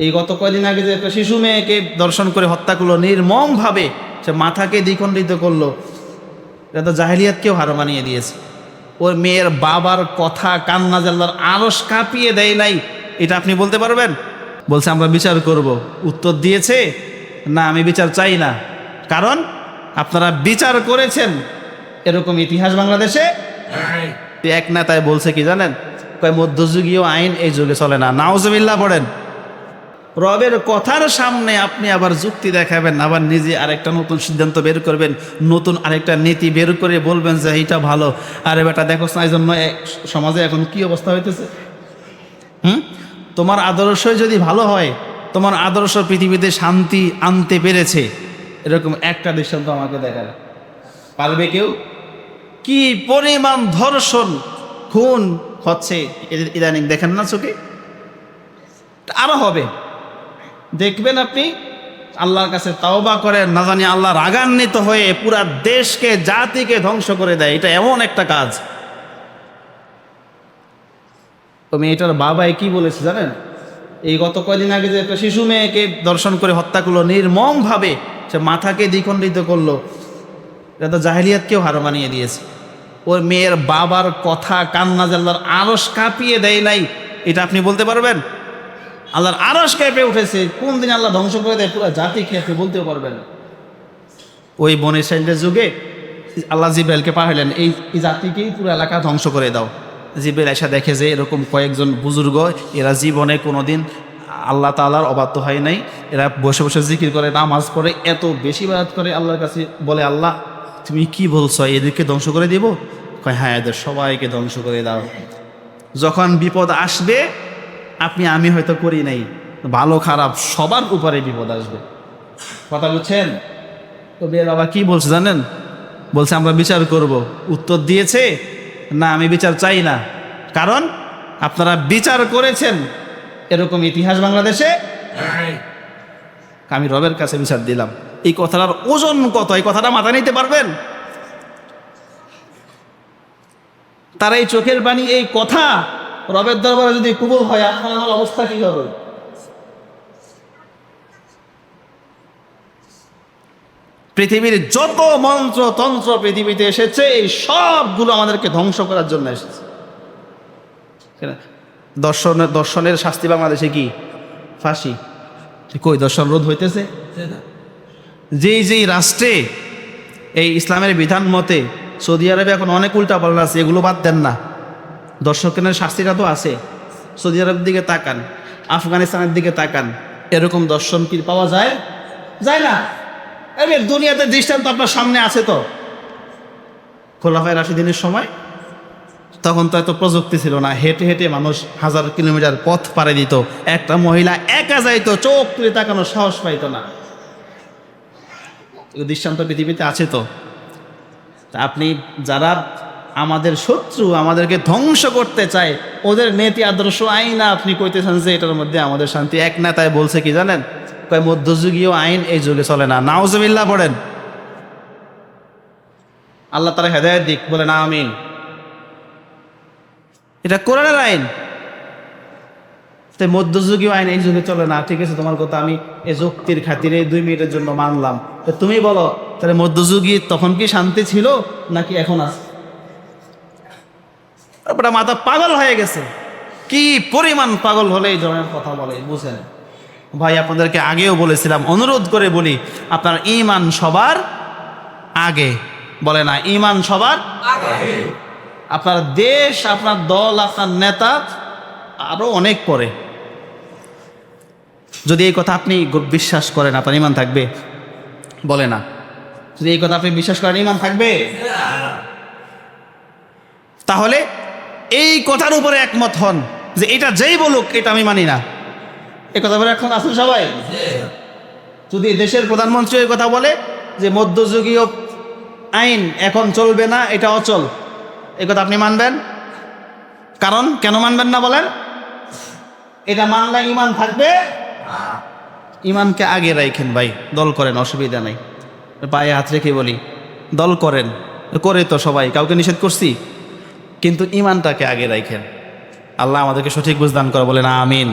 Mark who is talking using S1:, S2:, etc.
S1: এই গত কয়দিন আগে যে একটা শিশু মেয়েকে দর্শন করে হত্যা করলো নির্মমভাবে, সে মাথাকে দ্বিখণ্ডিত করলো, এটা তো জাহেলিয়াতকেও হার মানিয়ে দিয়েছে। ওর মেয়ের বাবার কথা কান্না জাল্লার আরশ কাঁপিয়ে দেয় নাই, এটা আপনি বলতে পারবেন? বলছে আমরা বিচার করব। উত্তর দিয়েছে না, আমি বিচার চাই না, কারণ আপনারা বিচার করেছেন। এরকম ইতিহাস বাংলাদেশে এক নেতায় বলছে কি জানেন, কয় মধ্যযুগীয় আইন এই যুগে চলে না। নাউজুবিল্লাহ পড়েন। রবের কথার সামনে আপনি আবার যুক্তি দেখাবেন, আবার নিজে আরেকটা নতুন সিদ্ধান্ত বের করবেন, নতুন আরেকটা নীতি বের করে বলবেন যে এইটা ভালো। আরে বেটা দেখো না, এই জন্য সমাজে এখন কি অবস্থা হইতেছে। তোমার আদর্শই যদি ভালো হয়, তোমার আদর্শ পৃথিবীতে শান্তি আনতে পেরেছে, এরকম একটা দৃষ্টান্ত আমাকে দেখাবে পারবে কেউ? কি পরিমাণ ধর্ষণ খুন হচ্ছে ইদানিং, দেখেন না চোখে? আরো হবে, দেখবেন আপনি। আল্লাহর কাছে তাওবা করেন, না জানি আল্লাহ রাগান্বিত হয়ে পুরা দেশকে জাতিকে ধ্বংস করে দেয়। এটা এমন একটা কাজ। তো মেয়েটার বাবাই কি বলেছে জানেন, এই গত কয়দিন আগে যে একটা শিশু মেয়েকে দর্শন করে হত্যা করলো নির্মমভাবে, সে মাথাকে দ্বিখণ্ডিত করলো, এটা তো জাহেলিয়াতকেও হার মানিয়ে দিয়েছে। ওর মেয়ের বাবার কথা কান্না জাল্লার আরশ কাঁপিয়ে দেয় নাই, এটা আপনি বলতে পারবেন? আল্লাহর আরশ কেঁপে উঠেছে। কোন দিন আল্লাহ ধ্বংস করে দেয় পুরো জাতি খেয়ে বলতেও পারবেন। ওই বনে ইসরাঈলের যুগে আল্লাহ জিবরাইলকে পাঠালেন, এই জাতিকেই পুরো এলাকা ধ্বংস করে দাও। জিবরাইল এসে দেখে যে এরকম কয়েকজন বুজুর্গ, এরা জীবনে কোনোদিন আল্লাহ তাআলার অবাধ্য হয় নাই, এরা বসে বসে জিকির করে, নামাজ পড়ে, এত বেশি ইবাদত করে, আল্লাহর কাছে বলে, আল্লাহ তুমি কি বলছো, এদেরকে ধ্বংস করে দিব? কয় হ্যাঁ, এদের সবাইকে ধ্বংস করে দাও। যখন বিপদ আসবে, আমি হয়তো করি নাই, ভালো খারাপ সবার উপরে বিপদ আসবে। কথা বুঝছেন? তো বিয়ের বাবা কি বলছে জানেন, বলছে আমরা বিচার করব। উত্তর দিয়েছে না, আমি বিচার চাই না, কারণ আপনারা বিচার করেছেন। এরকম ইতিহাস বাংলাদেশে, আমি রবের কাছে বিচার দিলাম। এই কথাটার ওজন কত, এই কথাটা মাথায় নিতে পারবেন? তার এই চোখের পানি, এই কথা রবের দরবারে যদি কবুল হয়, আপনার অবস্থা কি হবে? পৃথিবীর যত মন্ত্র তন্ত্র পৃথিবীতে এসেছে, এই সবগুলো আমাদেরকে ধ্বংস করার জন্য এসেছে। দর্শনের শাস্তি বাংলাদেশে কি? ফাঁসি। কই দর্শন রোধ হইতেছে? যেই রাষ্ট্রে এই ইসলামের বিধান মতে, সৌদি আরবে এখন অনেক উল্টা পাল্টা আছে, এগুলো বাদ দেন না। দর্শকের শাস্তিটা তো আছে। সৌদি আরবের দিকে তাকান, আফগানিস্তানের দিকে তাকান, এরকম দর্শন কি পাওয়া যায়? যায় না। দুনিয়াতে দৃষ্টান্ত আপনার সামনে আছে। তো খোলাফায়ে রাশিদিনের সময় তখন তো এত প্রযুক্তি ছিল না, হেঁটে হেঁটে মানুষ 1000 কিলোমিটার পথ পাড়ি দিত। একটা মহিলা একা যাইতো, চোখ তুলে তাকানোর সাহস পাইতো না। দৃষ্টান্ত পৃথিবীতে আছে। তো আপনি যারা আমাদের শত্রু, আমাদেরকে ধ্বংস করতে চায়, ওদের নীতি আদর্শ আইন আপনি কইতেছেন যে এটার মধ্যে আমাদের শান্তি। এক নেতায় বলছে কি জানেন, কয় মধ্যযুগীয় আইন এই যুগে চলে না। নাউজুবিল্লাহ পড়েন। আল্লাহ তাআলা হেদায়েত দিক, বলে না আমিন। এটা কোরআনের আইন, তাই মধ্যযুগীয় আইন এই যুগে চলে না। ঠিক আছে, তোমার কথা আমি এই যুক্তির খাতিরে 2 মিনিটের জন্য মানলাম। তো তুমি বলো, তাহলে মধ্যযুগী তখন কি শান্তি ছিল নাকি এখন আছে? তারপরে মাথা পাগল হয়ে গেছে। কি পরিমাণ পাগল হলে এই ধরনের কথা বলে, বুঝেন ভাই? আপনাদেরকে আগেও বলেছিলাম, অনুরোধ করে বলি, আপনার ঈমান সবার আগে। বলে না, ঈমান সবার আগে। আপনার দেশ, আপনার দল, আপনার নেতা আরো অনেক পরে। যদি এই কথা আপনি বিশ্বাস করেন, আপনার ঈমান থাকবে? বলে না, যদি এই কথা আপনি বিশ্বাস করেন, ঈমান থাকবে? তাহলে এই কথার উপরে একমত হন যে এটা যেই বলুক, এটা আমি মানি না। এই কথা বলে এখন আসুন সবাই। যদি দেশের প্রধানমন্ত্রী এই কথা বলে যে মধ্যযুগীয় আইন এখন চলবে না, এটা অচল, এই কথা আপনি মানবেন? কারণ কেন মানবেন না বলেন? এটা মানলে ঈমান থাকবে? ঈমানকে আগে রাখেন ভাই, দল করেন, অসুবিধা নাই। পায়ে হাত রেখে বলি, দল করেন, করে তো সবাই, কাউকে নিষেধ করছি, কিন্তু ঈমানটাকে আগে রাখেন। আল্লাহ আমাদেরকে সঠিক বুঝ দান করে, বলেন আমিন।